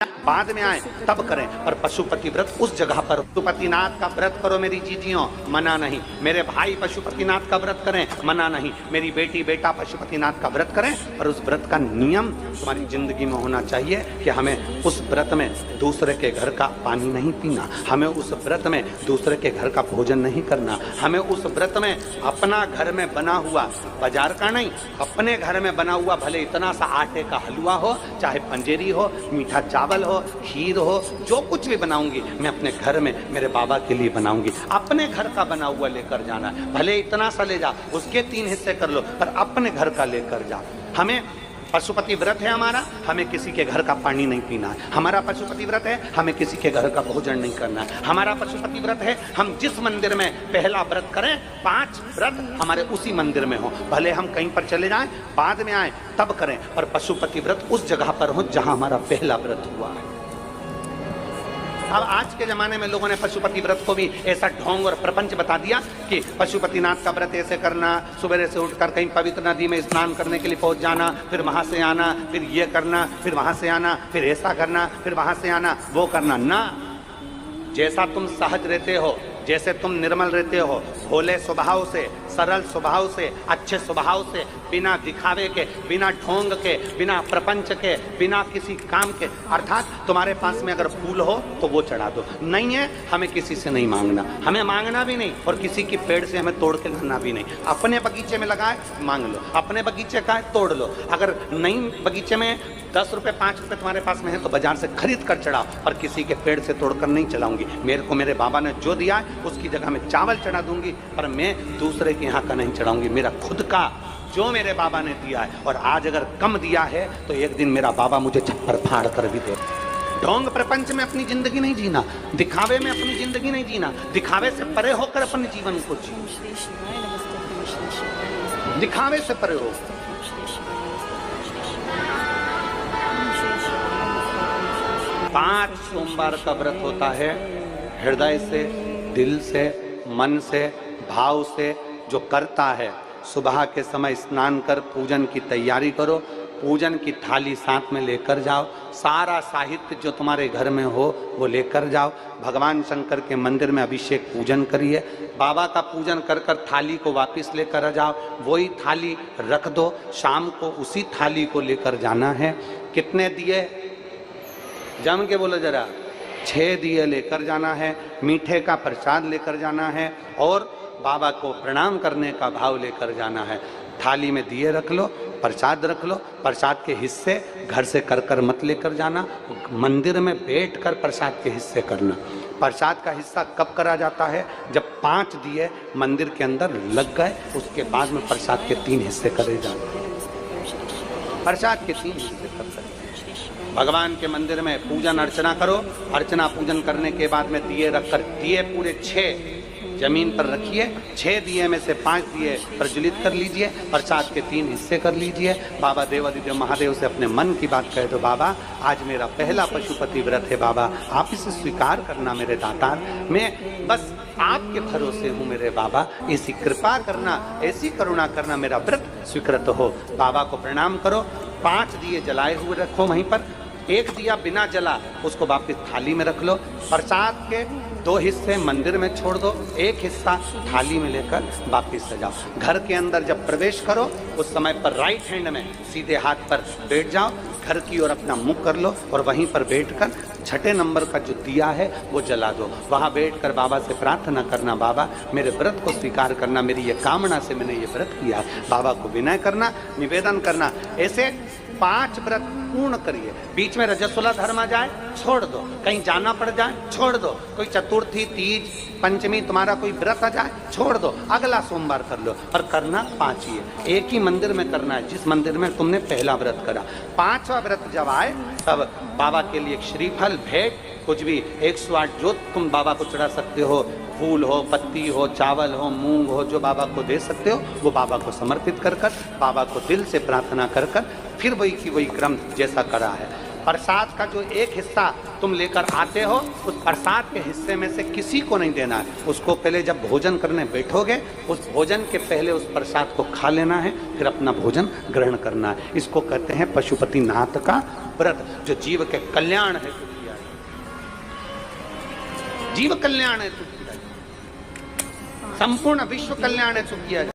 बाद में आए तब करें, पर पशुपति व्रत उस जगह पर। पशुपतिनाथ का व्रत करो मेरी जीजियों, मना नहीं। मेरे भाई पशुपतिनाथ का व्रत करें, मना नहीं। मेरी बेटी बेटा पशुपतिनाथ का व्रत करें, पर उस व्रत का नियम तुम्हारी जिंदगी में होना चाहिए कि हमें उस व्रत में दूसरे के घर का पानी नहीं पीना, हमें उस व्रत में दूसरे के घर का भोजन नहीं करना, हमें उस व्रत में अपना घर में बना हुआ, बाजार का नहीं, अपने घर में बना हुआ, भले इतना सा आटे का हलवा हो, चाहे पंजेरी हो, मीठा चावल हो, खीर हो, जो कुछ भी बनाऊंगी मैं अपने घर में मेरे बाबा के लिए बनाऊंगी। अपने घर का बना हुआ लेकर जाना है, भले इतना सा ले जा, उसके 3 हिस्से कर लो, पर अपने घर का लेकर जा। हमें पशुपति व्रत है हमारा, हमें किसी के घर का पानी नहीं पीना है। हमारा पशुपति व्रत है, हमें किसी के घर का भोजन नहीं करना है। हमारा पशुपति व्रत है, हम जिस मंदिर में पहला व्रत करें, 5 व्रत हमारे उसी मंदिर में हो, भले हम कहीं पर चले जाएं, बाद में आए तब करें, पर पशुपति व्रत उस जगह पर हो जहां हमारा पहला व्रत हुआ है। अब आज के जमाने में लोगों ने पशुपति व्रत को भी ऐसा ढोंग और प्रपंच बता दिया कि पशुपतिनाथ का व्रत ऐसे करना, सुबह से उठकर कहीं पवित्र नदी में स्नान करने के लिए पहुंच जाना, फिर वहां से आना, फिर ये करना, फिर वहां से आना, फिर ऐसा करना, फिर वहां से आना, वो करना ना। जैसा तुम सहज रहते हो, जैसे तुम निर्मल रहते हो, भोले स्वभाव से, सरल स्वभाव से, अच्छे स्वभाव से, बिना दिखावे के, बिना ढोंग के, बिना प्रपंच के, बिना किसी काम के, अर्थात तुम्हारे पास में अगर फूल हो तो वो चढ़ा दो, नहीं है हमें किसी से नहीं मांगना, हमें मांगना भी नहीं, और किसी की पेड़ से हमें तोड़ के लाना भी नहीं। अपने बगीचे में लगाए मांग लो, अपने बगीचे का है तोड़ लो, अगर नहीं बगीचे में 10 रुपए 5 रुपए तुम्हारे पास में है तो बाजार से खरीद कर चढ़ाओ, और किसी के पेड़ से तोड़कर नहीं चलाऊंगी। मेरे को मेरे बाबा ने जो दिया है उसकी जगह में चावल चढ़ा दूंगी, पर मैं दूसरे के यहाँ का नहीं चढ़ाऊंगी। मेरा खुद का जो मेरे बाबा ने दिया है, और आज अगर कम दिया है तो एक दिन मेरा बाबा मुझे छप्पर फाड़ कर भी दे। ढोंग प्रपंच में अपनी जिंदगी नहीं जीना, दिखावे में अपनी जिंदगी नहीं जीना, दिखावे से परे होकर अपने जीवन को जी, दिखावे से परे हो। पांच सोमवार का व्रत होता है, हृदय से, दिल से, मन से, भाव से जो करता है, सुबह के समय स्नान कर पूजन की तैयारी करो, पूजन की थाली साथ में लेकर जाओ, सारा साहित्य जो तुम्हारे घर में हो वो लेकर जाओ, भगवान शंकर के मंदिर में अभिषेक पूजन करिए, बाबा का पूजन कर कर थाली को वापस लेकर आ जाओ, वही थाली रख दो, शाम को उसी थाली को लेकर जाना है। कितने दिए जम के बोलो जरा, 6 दिए लेकर जाना है, मीठे का प्रसाद लेकर जाना है, और बाबा को प्रणाम करने का भाव लेकर जाना है। थाली में दिए रख लो, प्रसाद रख लो, प्रसाद के हिस्से घर से कर कर मत लेकर जाना, मंदिर में बैठकर प्रसाद के हिस्से करना। प्रसाद का हिस्सा कब करा जाता है? जब 5 दिए मंदिर के अंदर लग गए, उसके बाद में प्रसाद के 3 हिस्से करे जाते, प्रसाद के 3 हिस्से कर सकते। भगवान के मंदिर में पूजन अर्चना करो, अर्चना पूजन करने के बाद में दिए रखकर, दिए पूरे 6 जमीन पर रखिए, 6 दिए में से 5 दिए प्रज्वलित कर लीजिए, प्रसाद के 3 हिस्से कर लीजिए। बाबा देवादिदेव महादेव से अपने मन की बात कहे तो, बाबा आज मेरा पहला पशुपति व्रत है, बाबा आप इसे स्वीकार करना मेरे दातार, मैं बस आपके भरोसे हूँ मेरे बाबा, ऐसी कृपा करना, ऐसी करुणा करना, मेरा व्रत स्वीकृत हो। बाबा को प्रणाम करो, 5 दिए जलाए हुए रखो वहीं पर, 1 दिया बिना जला उसको वापस थाली में रख लो, प्रसाद के 2 हिस्से मंदिर में छोड़ दो, 1 हिस्सा थाली में लेकर वापिस से जाओ। घर के अंदर जब प्रवेश करो उस समय पर राइट हैंड में सीधे हाथ पर बैठ जाओ, घर की ओर अपना मुख कर लो, और वहीं पर बैठकर 6ठे नंबर का जो दिया है वो जला दो। वहाँ बैठकर बाबा से प्रार्थना करना, बाबा मेरे व्रत को स्वीकार करना, मेरी ये कामना से मैंने ये व्रत किया है। बाबा को विनय करना, निवेदन करना, ऐसे 5 व्रत पूर्ण करिए। बीच में रजस्वला धर्म आ जाए छोड़ दो, कहीं जाना पड़ जाए छोड़ दो, कोई चतुर्थी, तीज, पंचमी तुम्हारा कोई व्रत आ जाए छोड़ दो, अगला सोमवार कर लो, पर करना 5 ही है। एक ही मंदिर में करना है जिस मंदिर में तुमने पहला व्रत करा। 5वां व्रत जब आए तब बाबा के लिए श्रीफल, भेंट, कुछ भी 108 जो तुम बाबा को चढ़ा सकते हो, फूल हो, पत्ती हो, चावल हो, मूंग हो, जो बाबा को दे सकते हो वो बाबा को समर्पित कर कर, बाबा को दिल से प्रार्थना कर कर, फिर वही की वही क्रम जैसा करा है। प्रसाद का जो एक हिस्सा तुम लेकर आते हो, उस प्रसाद के हिस्से में से किसी को नहीं देना है। उसको पहले जब भोजन करने बैठोगे, उस भोजन के पहले उस प्रसाद को खा लेना है, फिर अपना भोजन ग्रहण करना है। इसको कहते हैं पशुपतिनाथ का व्रत, जो जीव के कल्याण है, जीव कल्याण है, संपूर्ण विश्व कल्याण है, किया जाए।